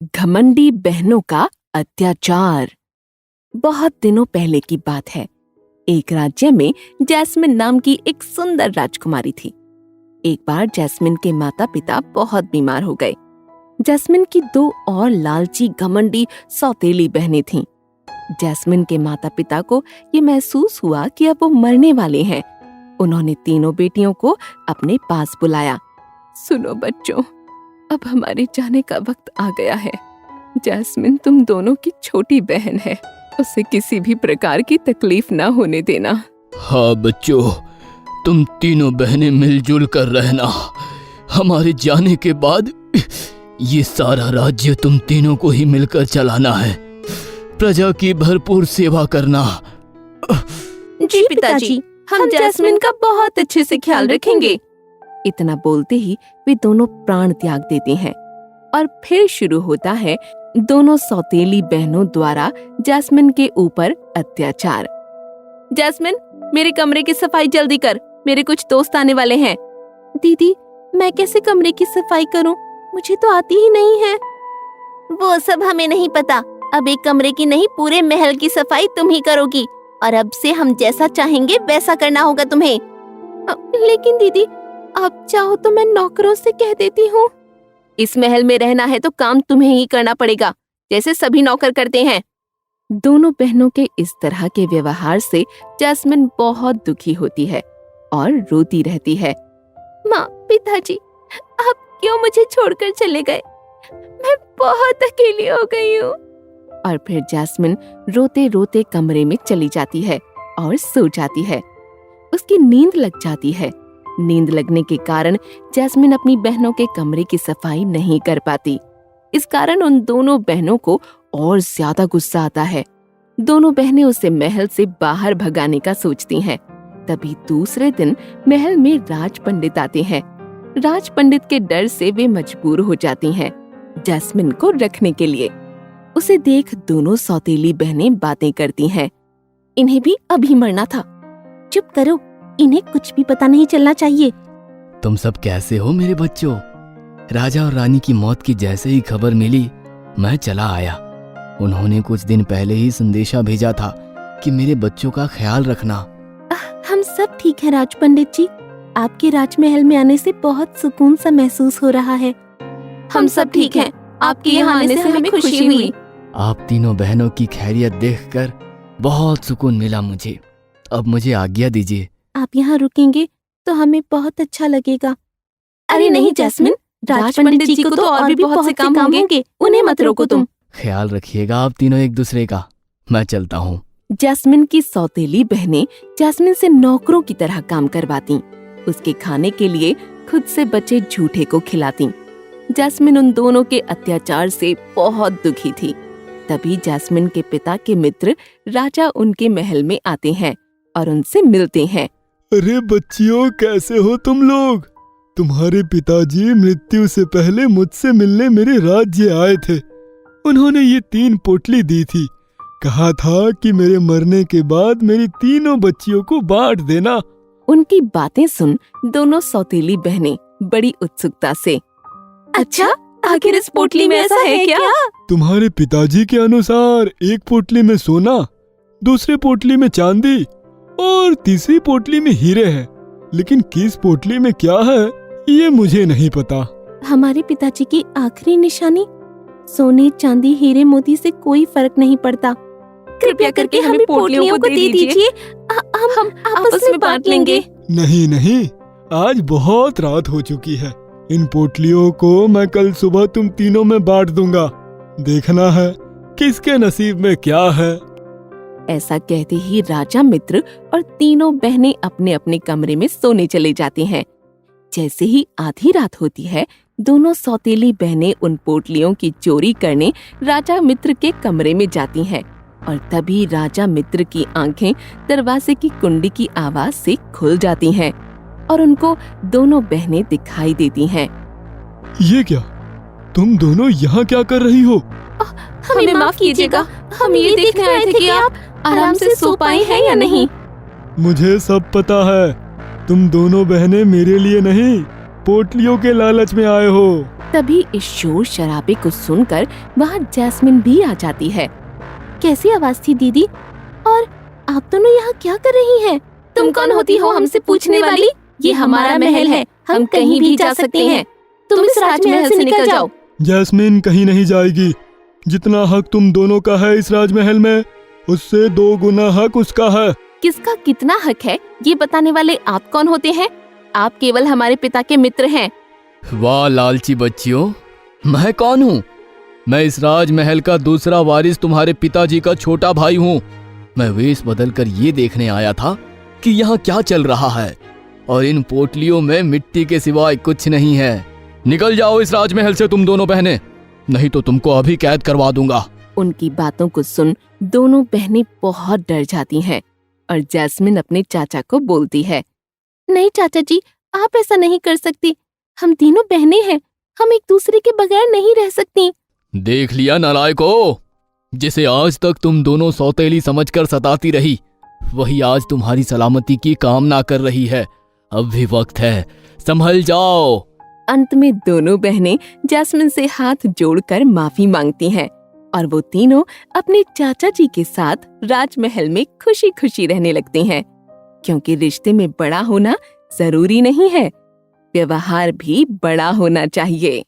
घमंडी बहनों का अत्याचार। बहुत दिनों पहले की बात है। एक राज्य में जैस्मिन नाम की एक सुंदर राजकुमारी थी। एक बार जैस्मिन के माता पिता बहुत बीमार हो गए। जैस्मिन की दो और लालची घमंडी सौतेली बहनें थीं। जैस्मिन के माता पिता को ये महसूस हुआ कि अब वो मरने वाले हैं। उन्होंने तीनों बेटियों को अपने पास बुलाया। सुनो बच्चों, अब हमारे जाने का वक्त आ गया है। जैस्मिन तुम दोनों की छोटी बहन है, उसे किसी भी प्रकार की तकलीफ ना होने देना। हाँ बच्चों, तुम तीनों बहनें मिलजुल कर रहना। हमारे जाने के बाद ये सारा राज्य तुम तीनों को ही मिलकर चलाना है। प्रजा की भरपूर सेवा करना। जी पिताजी, हम जैस्मिन का बहुत अच्छे से ख्याल रखेंगे। इतना बोलते ही वे दोनों प्राण त्याग देते हैं और फिर शुरू होता है दोनों सौतेली बहनों द्वारा जैस्मिन के ऊपर अत्याचार। जैस्मिन, मेरे कमरे की सफाई जल्दी कर, मेरे कुछ दोस्त आने वाले हैं। दीदी, मैं कैसे कमरे की सफाई करूं? मुझे तो आती ही नहीं है। वो सब हमें नहीं पता। अब एक कमरे की नहीं, पूरे महल की सफाई तुम ही करोगी और अब से हम जैसा चाहेंगे वैसा करना होगा तुम्हें। लेकिन दीदी, आप चाहो तो मैं नौकरों से कह देती हूँ। इस महल में रहना है तो काम तुम्हें ही करना पड़ेगा, जैसे सभी नौकर करते हैं। दोनों बहनों के इस तरह के व्यवहार से जैस्मिन बहुत दुखी होती है और रोती रहती है। माँ, पिताजी, आप क्यों मुझे छोड़कर चले गए? मैं बहुत अकेली हो गई हूँ। और फिर जैस्मिन रोते रोते कमरे में चली जाती है और सो जाती है। उसकी नींद लग जाती है। नींद लगने के कारण जैस्मिन अपनी बहनों के कमरे की सफाई नहीं कर पाती। इस कारण उन दोनों बहनों को और ज्यादा गुस्सा आता है। दोनों बहनें उसे महल से बाहर भगाने का सोचती हैं। तभी दूसरे दिन महल में राज पंडित आते हैं। राज पंडित के डर से वे मजबूर हो जाती हैं जैस्मिन को रखने के लिए। उसे देख दोनों सौतेली बहनें बातें करती हैं। इन्हें भी अभी मरना था। चुप करो, इन्हें कुछ भी पता नहीं चलना चाहिए। तुम सब कैसे हो मेरे बच्चों? राजा और रानी की मौत की जैसे ही खबर मिली, मैं चला आया। उन्होंने कुछ दिन पहले ही संदेशा भेजा था कि मेरे बच्चों का ख्याल रखना। हम सब ठीक है राज पंडित जी। आपके राजमहल में आने से बहुत सुकून सा महसूस हो रहा है। हम सब ठीक हैं। आपके यहाँ आने से हमें खुशी हुई। आप तीनों बहनों की खैरियत देखकर बहुत सुकून मिला मुझे। अब मुझे आज्ञा दीजिए। आप यहाँ रुकेंगे तो हमें बहुत अच्छा लगेगा। अरे नहीं जैस्मिन, राज पंडित जी को तो और भी बहुत से काम होंगे, उन्हें मत रोको तुम। ख्याल रखिएगा आप तीनों एक दूसरे का। मैं चलता हूँ। जैस्मिन की सौतेली बहनें जैस्मिन से नौकरों की तरह काम करवाती। उसके खाने के लिए खुद से बचे झूठे को खिलाती। जैस्मिन उन दोनों के अत्याचार से बहुत दुखी थी। तभी जैस्मिन के पिता के मित्र राजा उनके महल में आते हैं और उनसे मिलते हैं। अरे बच्चियों, कैसे हो तुम लोग? तुम्हारे पिताजी मृत्यु से पहले मुझसे मिलने मेरे राज्य आए थे। उन्होंने ये 3 पोटली दी थी। कहा था कि मेरे मरने के बाद मेरी तीनों बच्चियों को बांट देना। उनकी बातें सुन दोनों सौतेली बहनें बड़ी उत्सुकता से, अच्छा, आखिर इस पोटली में ऐसा है क्या? तुम्हारे पिताजी के अनुसार एक पोटली में सोना, दूसरे पोटली में चांदी और तीसरी पोटली में हीरे हैं। लेकिन किस पोटली में क्या है ये मुझे नहीं पता। हमारे पिताजी की आखिरी निशानी? सोने, चांदी, हीरे मोती से कोई फर्क नहीं पड़ता। कृपया करके हमें पोटलियों को दे दीजिए। हम आपस में बांट लेंगे। नहीं नहीं, आज बहुत रात हो चुकी है। इन पोटलियों को मैं कल सुबह तुम तीनों में बांट दूंगा। देखना है किसके नसीब में क्या है। ऐसा कहते ही राजा मित्र और तीनों बहनें अपने अपने कमरे में सोने चले जाते हैं। जैसे ही आधी रात होती है, दोनों सौतेली बहनें उन पोटलियों की चोरी करने राजा मित्र के कमरे में जाती हैं और तभी राजा मित्र की आंखें दरवाजे की कुंडी की आवाज से खुल जाती हैं और उनको दोनों बहनें दिखाई देती हैं। ये क्या? तुम दोनों यहाँ क्या कर रही हो? हमें माफ कीजिएगा, हम ये देखने आए थे कि आप आराम से सो पाए हैं या नहीं। मुझे सब पता है। तुम दोनों बहनें मेरे लिए नहीं, पोटलियों के लालच में आए हो। तभी इस शोर शराबे को सुनकर वहाँ जैस्मिन भी आ जाती है। कैसी आवाज थी दीदी? और आप दोनों यहाँ क्या कर रही हैं? तुम कौन होती हो हमसे पूछने वाली? ये हमारा महल है, हम कहीं भी जा सकते हैं। तुम इस राजमहल से निकल जाओ। जैस्मिन कहीं नहीं जाएगी। जितना हक तुम दोनों का है इस राजमहल में, उससे 2 गुना हक उसका है। किसका कितना हक है ये बताने वाले आप कौन होते हैं? आप केवल हमारे पिता के मित्र हैं। वाह लालची बच्चियों, मैं कौन हूँ? मैं इस राजमहल का दूसरा वारिस तुम्हारे पिताजी का छोटा भाई हूँ। मैं वेश बदलकर ये देखने आया था कि यहाँ क्या चल रहा है, और इन पोटलियों में मिट्टी के सिवाय कुछ नहीं है। निकल जाओ इस राजमहल से तुम दोनों बहनें, नहीं तो तुमको अभी कैद करवा दूंगा। उनकी बातों को सुन दोनों बहनें बहुत डर जाती हैं और जैस्मिन अपने चाचा को बोलती है, नहीं चाचा जी, आप ऐसा नहीं कर सकती। हम तीनों बहनें हैं, हम एक दूसरे के बगैर नहीं रह सकती। देख लिया नालायकों, जिसे आज तक तुम दोनों सौतेली समझकर सताती रही, वही आज तुम्हारी सलामती की कामना कर रही है। अब भी वक्त है, संभल जाओ। अंत में दोनों बहनें जैस्मिन से हाथ जोड़कर माफी मांगती हैं और वो तीनों अपने चाचा जी के साथ राजमहल में खुशी खुशी रहने लगते हैं, क्योंकि रिश्ते में बड़ा होना जरूरी नहीं है, व्यवहार भी बड़ा होना चाहिए।